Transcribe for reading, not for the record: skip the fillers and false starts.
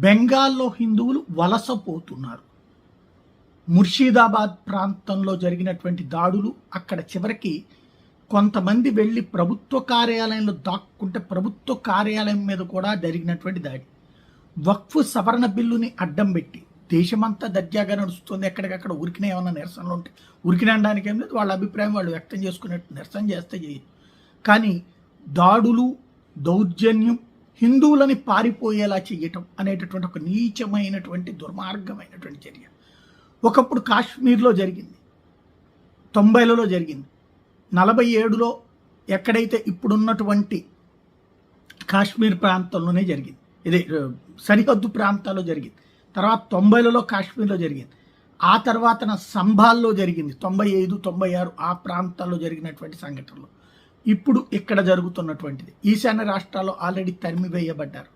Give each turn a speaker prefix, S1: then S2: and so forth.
S1: బెంగాల్లో హిందువులు వలసపోతున్నారు. ముర్షిదాబాద్ ప్రాంతంలో జరిగినటువంటి దాడులు, అక్కడ చివరికి కొంతమంది వెళ్ళి ప్రభుత్వ కార్యాలయంలో దాక్కుంటే ప్రభుత్వ కార్యాలయం మీద కూడా జరిగినటువంటి దాడి. వక్ఫ్ సవరణ బిల్లుని అడ్డం పెట్టి దేశమంతా దర్జాగా నడుస్తుంది. ఎక్కడికక్కడ ఉరికిన ఏమన్నా నిరసనలు ఉంటే ఉరికినడానికి ఏం లేదు, వాళ్ళ అభిప్రాయం వాళ్ళు వ్యక్తం చేసుకునేట్టు నిరసన చేస్తే చేయదు. కానీ దాడులు, దౌర్జన్యం, హిందువులని పారిపోయేలా చేయటం అనేటటువంటి ఒక నీచమైనటువంటి దుర్మార్గమైనటువంటి చర్య ఒకప్పుడు కాశ్మీర్లో జరిగింది, 90లలో జరిగింది, 47లో ఎక్కడైతే ఇప్పుడున్నటువంటి కాశ్మీర్ ప్రాంతంలోనే జరిగింది. ఇదే సరిహద్దు ప్రాంతాల్లో జరిగింది. తర్వాత 90లలో కాశ్మీర్లో జరిగింది. ఆ తర్వాత సంభాల్లో జరిగింది 95, 96 ఆ ప్రాంతాల్లో జరిగినటువంటి సంఘటనలు. ఇప్పుడు ఇక్కడ జరుగుతున్నటువంటిది ఈశాన్య రాష్ట్రాల్లో ఆల్రెడీ తరిమివేయబడ్డారు.